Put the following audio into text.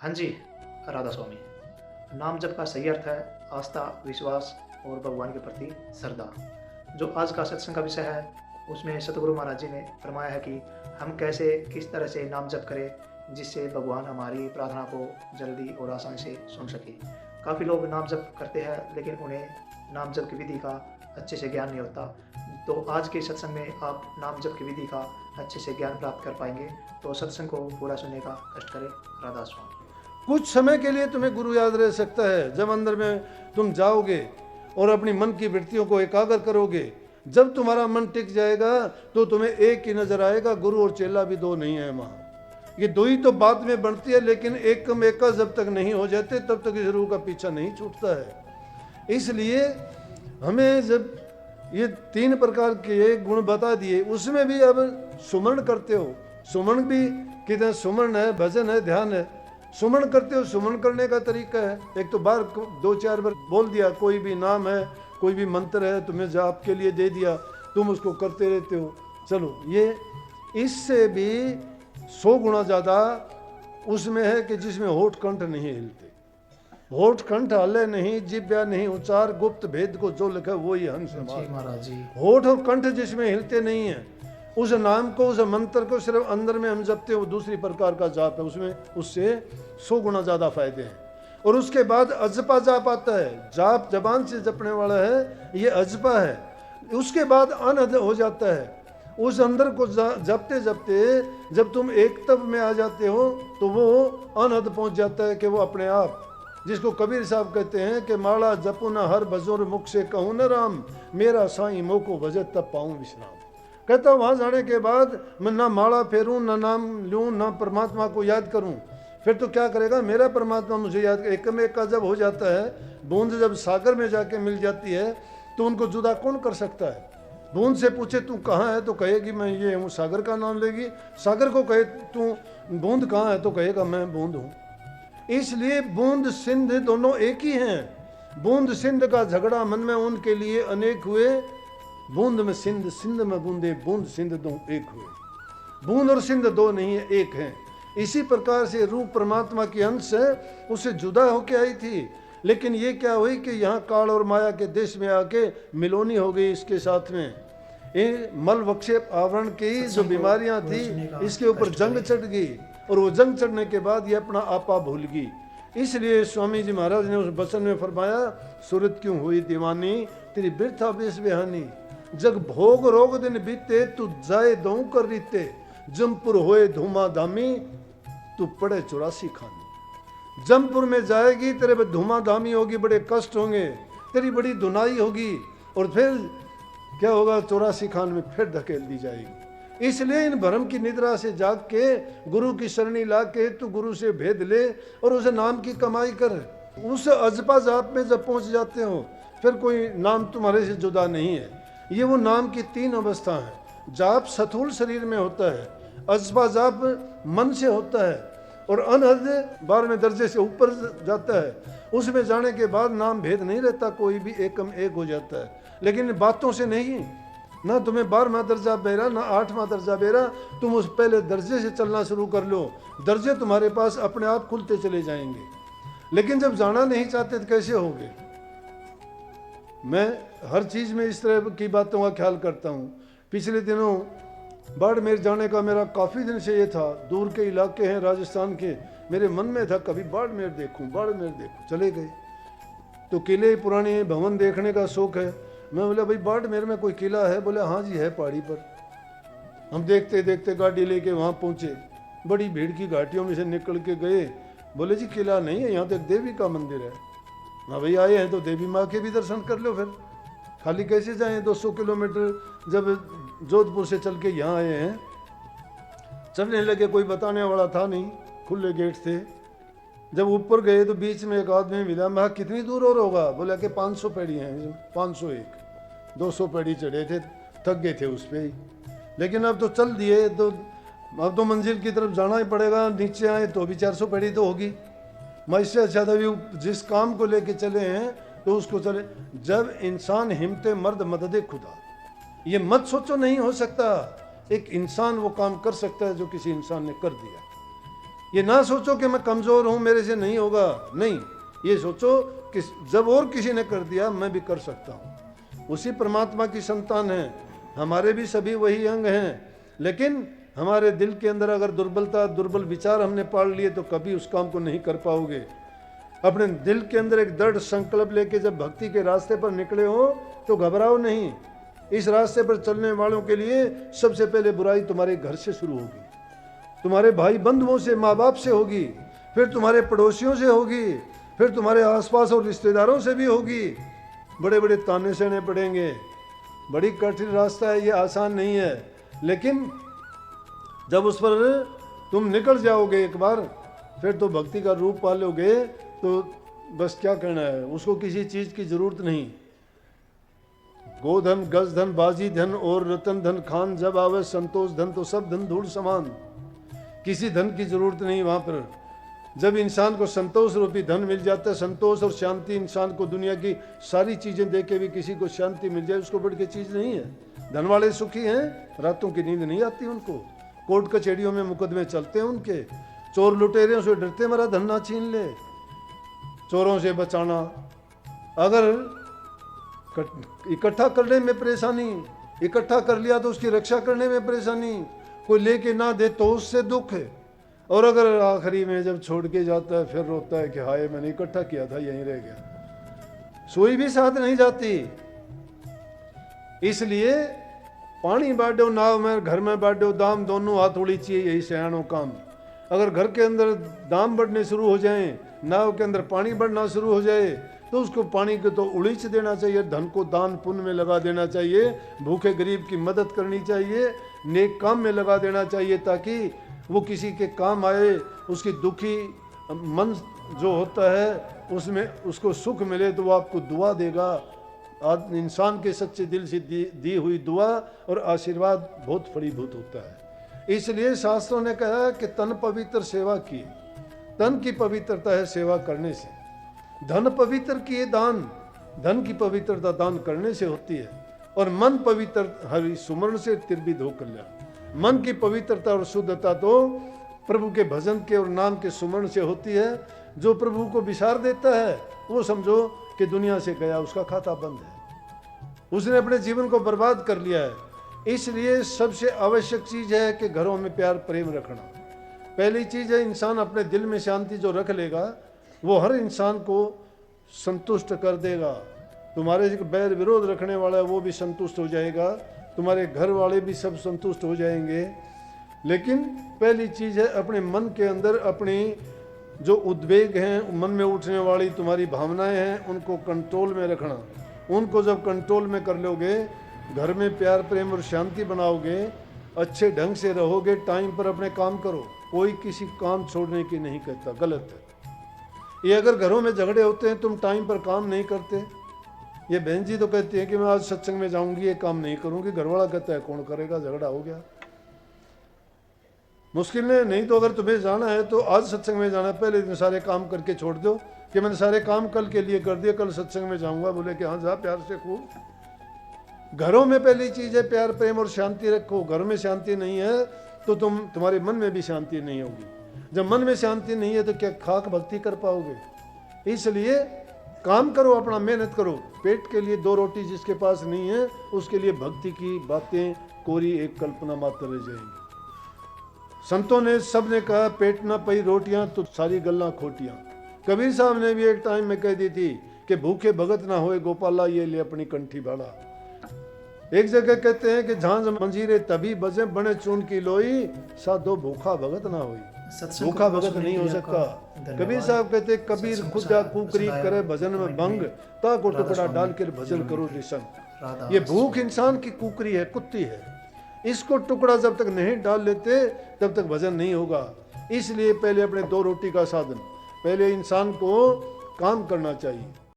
हाँ जी, राधा स्वामी। नाम जप का सही अर्थ है आस्था, विश्वास और भगवान के प्रति श्रद्धा। जो आज का सत्संग का विषय है, उसमें सतगुरु महाराज जी ने फरमाया है कि हम कैसे, किस तरह से नाम जप करें, जिससे भगवान हमारी प्रार्थना को जल्दी और आसानी से सुन सके। काफ़ी लोग नाम जप करते हैं, लेकिन उन्हें नाम जप की विधि का अच्छे से ज्ञान नहीं होता। तो आज के सत्संग में आप नाम जप की विधि का अच्छे से ज्ञान प्राप्त कर पाएंगे। तो सत्संग को पूरा सुनने का कष्ट करें। राधा स्वामी। कुछ समय के लिए तुम्हें गुरु याद रह सकता है, जब अंदर में तुम जाओगे और अपनी मन की वृत्तियों को एकाग्र करोगे। जब तुम्हारा मन टिक जाएगा तो तुम्हें एक ही नजर आएगा, गुरु और चेला भी दो नहीं है वहाँ। ये दो ही तो बाद में बनती है, लेकिन एकम एका जब तक नहीं हो जाते तब तक इस रूह का पीछा नहीं छूटता है। इसलिए हमें जब ये 3 प्रकार के गुण बता दिए, उसमें भी अब सुमरण करते हो। सुमरण भी कितने सुमरण है, भजन है, ध्यान है। सुमरण करते हो, सुमरण करने का तरीका है। एक तो बार 2-4 बार बोल दिया, कोई भी नाम है, कोई भी मंत्र है, तुम्हें जाप के लिए दे दिया, तुम उसको करते रहते हो। चलो, ये इससे भी 100 गुना ज़्यादा उसमें है कि जिसमें होठ कंठ नहीं हिलते। होठ कंठ हले नहीं, जिब्या नहीं उच्चार, गुप्त भेद को जो लिखा वो ही हंस महाराज जी। होठ और कंठ जिसमें हिलते नहीं है, उस नाम को, उस मंत्र को सिर्फ अंदर में हम जपते हो, दूसरी प्रकार का जाप है, उसमें उससे 100 गुना ज़्यादा फायदे हैं। और उसके बाद अजपा जाप आता है। जाप जबान से जपने वाला है, ये अजपा है। उसके बाद अनहद हो जाता है। उस अंदर को जपते जपते जब तुम एक तब में आ जाते हो तो वो अनहद पहुंच जाता है कि वो अपने आप, जिसको कबीर साहब कहते हैं कि माला जपू न हर बजोर मुख से कहूँ न राम, मेरा साईं मोको भजत तब पाऊँ विश्राम। कहता वहाँ जाने के बाद मैं ना माला फेरूं, ना नाम लूँ, ना परमात्मा को याद करूं, फिर तो क्या करेगा, मेरा परमात्मा मुझे याद। एक में एक का जब हो जाता है, बूंद जब सागर में जाके मिल जाती है तो उनको जुदा कौन कर सकता है। बूंद से पूछे तू कहाँ है तो कहेगी मैं ये हूँ, सागर का नाम लेगी। सागर को कहे तू बूंद कहाँ है तो कहेगा मैं बूंद हूँ। इसलिए बूंद सिंध दोनों एक ही हैं। बूंद सिंध का झगड़ा मन में उनके लिए अनेक हुए, बूंद में सिंध, सिंध में बूंदे, बूंद सिंध दो एक हुए। बूंद और सिंध दो नहीं है, एक है। इसी प्रकार से रूप परमात्मा की अंश है, उससे जुदा होके आई थी, लेकिन ये क्या हुई कि यहाँ काल और माया के देश में आके मिलोनी हो गई इसके साथ में। ये मल वक्षेप आवरण की जो बीमारियां थी, इसके ऊपर जंग चढ़ गई, और वो जंग चढ़ने के बाद ये अपना आपा भूल गई। इसलिए स्वामी जी महाराज ने उस वचन में फरमाया, सूरत क्यों हुई दीवानी, तेरी बिरथा बेस बेहानी। जग भोग रोग दिन बीते, तू जाए दो कर रीते, जमपुर होए धूमा धामी, तू पड़े 84 खानी। जमपुर में जाएगी, तेरे पे धूमा धामी होगी, बड़े कष्ट होंगे, तेरी बड़ी धुनाई होगी, और फिर क्या होगा, 84 खान में फिर धकेल दी जाएगी। इसलिए इन भ्रम की निद्रा से जाग के गुरु की शरणी ला के तू गुरु से भेद ले और उसे नाम की कमाई कर। उस अजपा जाप में जब पहुंच जाते हो, फिर कोई नाम तुम्हारे से जुदा नहीं है। ये वो नाम की 3 अवस्था है। जाप स्थूल शरीर में होता है, अजपा जाप मन से होता है, और अनहद 12वें दर्जे से ऊपर जाता है। उसमें जाने के बाद नाम भेद नहीं रहता, कोई भी एकम एक हो जाता है। लेकिन बातों से नहीं, ना तुम्हें 12वां दर्जा बेरा, ना 8वां दर्जा बेरा, तुम उस पहले दर्जे से चलना शुरू कर लो, दर्जे तुम्हारे पास अपने आप खुलते चले जाएंगे। लेकिन जब जाना नहीं चाहते तो कैसे होगे। मैं हर चीज़ में इस तरह की बातों का ख्याल करता हूँ। पिछले दिनों बाड़मेर जाने का मेरा काफ़ी दिन से ये था, दूर के इलाके हैं राजस्थान के, मेरे मन में था कभी बाड़मेर देखूँ, बाड़मेर देखूँ। चले गए तो किले पुराने भवन देखने का शौक है। मैं बोला भाई बाड़मेर में कोई किला है? बोले हाँ जी है, पहाड़ी पर। हम देखते देखते गाड़ी लेके वहाँ पहुँचे, बड़ी भीड़ की घाटियों में से निकल के गए। बोले जी किला नहीं है, यहाँ तो एक देवी का मंदिर है। हाँ भाई आए हैं तो देवी माँ के भी दर्शन कर लो, फिर खाली कैसे जाएं। 200 किलोमीटर जब जोधपुर से चल के यहाँ आए हैं, चलने लगे, कोई बताने वाला था नहीं, खुले गेट थे। जब ऊपर गए तो बीच में एक आदमी मिला। मैं कितनी दूर और होगा? बोला कि 500 पैड़ी हैं। 501 200 पैड़ी चढ़े थे, थक गए थे उस पर ही, लेकिन अब तो चल दिए, तो अब तो मंजिल की तरफ जाना ही पड़ेगा। नीचे आए तो भी 400 पैड़ी तो होगी। मैं इससे अच्छा था भी जिस काम को लेके चले हैं तो उसको चले। जब इंसान हिम्मते मर्द मददे खुदा, ये मत सोचो नहीं हो सकता। एक इंसान वो काम कर सकता है जो किसी इंसान ने कर दिया। ये ना सोचो कि मैं कमज़ोर हूँ, मेरे से नहीं होगा, नहीं, ये सोचो कि जब और किसी ने कर दिया मैं भी कर सकता हूँ। उसी परमात्मा की संतान है, हमारे भी सभी वही अंग हैं, लेकिन हमारे दिल के अंदर अगर दुर्बलता, दुर्बल विचार हमने पाल लिए तो कभी उस काम को नहीं कर पाओगे। अपने दिल के अंदर एक दृढ़ संकल्प लेके जब भक्ति के रास्ते पर निकले हो तो घबराओ नहीं। इस रास्ते पर चलने वालों के लिए सबसे पहले बुराई तुम्हारे घर से शुरू होगी, तुम्हारे भाई बंधुओं से, माँ बाप से होगी, फिर तुम्हारे पड़ोसियों से होगी, फिर तुम्हारे आसपास और रिश्तेदारों से भी होगी। बड़े बड़े ताने सहने पड़ेंगे। बड़ी कठिन रास्ता है, ये आसान नहीं है, लेकिन जब उस पर तुम निकल जाओगे एक बार, फिर तो भक्ति का रूप पालोगे। तो बस क्या करना है, उसको किसी चीज़ की ज़रूरत नहीं। गोधन, गज धन, बाजी धन और रतन धन खान, जब आवे संतोष धन तो सब धन धूल समान। किसी धन की ज़रूरत नहीं वहाँ पर। जब इंसान को संतोष रूपी धन मिल जाता है, संतोष और शांति, इंसान को दुनिया की सारी चीज़ें दे के भी किसी को शांति मिल जाए, उसको बढ़ के चीज़ नहीं है। धन वाले सुखी हैं, रातों की नींद नहीं आती उनको, कोर्ट कचहरियों में मुकदमे चलते हैं उनके, चोर लुटेरे से डरते मरा धन ना छीन ले। चोरों से बचाना, अगर इकट्ठा करने में परेशानी, इकट्ठा कर लिया तो उसकी रक्षा करने में परेशानी, कोई लेके ना दे तो उससे दुख है, और अगर आखिरी में जब छोड़ के जाता है फिर रोता है कि हाय मैंने इकट्ठा किया था यहीं रह गया। सोई भी साथ नहीं जाती। इसलिए पानी बांटो नाव में, घर में बांटो दाम, दोनों हाथ होनी चाहिए, यही सयानों काम। अगर घर के अंदर दाम बढ़ने शुरू हो जाएं, नाव के अंदर पानी बढ़ना शुरू हो जाए, तो उसको पानी को तो उड़ीच देना चाहिए, धन को दान पुण्य में लगा देना चाहिए, भूखे गरीब की मदद करनी चाहिए, नेक काम में लगा देना चाहिए, ताकि वो किसी के काम आए, उसकी दुखी मन जो होता है उसमें उसको सुख मिले तो वो आपको दुआ देगा। इंसान के सच्चे दिल से दी हुई दुआ और आशीर्वाद बहुत फलीभूत होता है। इसलिए शास्त्रों ने कहा कि तन पवित्र सेवा की, तन की पवित्रता है सेवा करने से। धन पवित्र किए दान, धन की पवित्रता दान करने से होती है। और मन पवित्र हरि सुमरण से तिरबिद हो कल्याण। मन की पवित्रता और शुद्धता तो प्रभु के भजन के और नाम के सुमरण से होती है। जो प्रभु को विसार देता है वो समझो कि दुनिया से गया, उसका खाता बंद है, उसने अपने जीवन को बर्बाद कर लिया है। इसलिए सबसे आवश्यक चीज है कि घरों में प्यार प्रेम रखना। पहली चीज है इंसान अपने दिल में शांति जो रख लेगा वो हर इंसान को संतुष्ट कर देगा। तुम्हारे बैर विरोध रखने वाला है वो भी संतुष्ट हो जाएगा, तुम्हारे घर वाले भी सब संतुष्ट हो जाएंगे। लेकिन पहली चीज है अपने मन के अंदर अपनी जो उद्वेग हैं, मन में उठने वाली तुम्हारी भावनाएं हैं, उनको कंट्रोल में रखना। उनको जब कंट्रोल में कर लोगे, घर में प्यार प्रेम और शांति बनाओगे, अच्छे ढंग से रहोगे, टाइम पर अपने काम करो। कोई किसी काम छोड़ने की नहीं कहता, गलत है ये। अगर घरों में झगड़े होते हैं, तुम टाइम पर काम नहीं करते, ये बहन जी तो कहती है कि मैं आज सत्संग में जाऊंगी, ये काम नहीं करूंगी, घरवाला कहता है कौन करेगा, झगड़ा हो गया। मुश्किल नहीं तो अगर तुम्हें जाना है तो आज सत्संग में जाना, पहले दिन सारे काम करके छोड़ दो कि मैंने सारे काम कल के लिए कर दिए, कल सत्संग में जाऊंगा। बोले कि हाँ जा प्यार से खूब। घरों में पहली चीज है प्यार प्रेम और शांति रखो। घर में शांति नहीं है तो तुम्हारे मन में भी शांति नहीं होगी। जब मन में शांति नहीं है तो क्या खाक भक्ति कर पाओगे। इसलिए काम करो, अपना मेहनत करो। पेट के लिए दो रोटी जिसके पास नहीं है उसके लिए भक्ति की बातें कोरी एक कल्पना मात्र रह जाएंगी। संतों ने सब ने कहा पेट ना पई रोटियां तो सारी गल्ला खोटियां। कबीर साहब ने भी एक टाइम में कह दी थी कि भूखे भगत ना होए गोपाला, ये ले अपनी कंठी बाड़ा। एक जगह कहते हैं कि झांझ मंजीरे तभी बजे बने चून की लोई, साधो भूखा भगत ना होई। भूखा भगत नहीं हो सकता। कबीर साहब कहते कबीर खुदा कुकरी करे भजन में भंग, ता को टुकड़ा डाल कर भजन करो निसंग। ये भूख इंसान की कुकरी है, कुत्ती है। इसको टुकड़ा जब तक नहीं डाल लेते तब तक भजन नहीं होगा। इसलिए पहले अपने दो रोटी का साधन, पहले इंसान को काम करना चाहिए।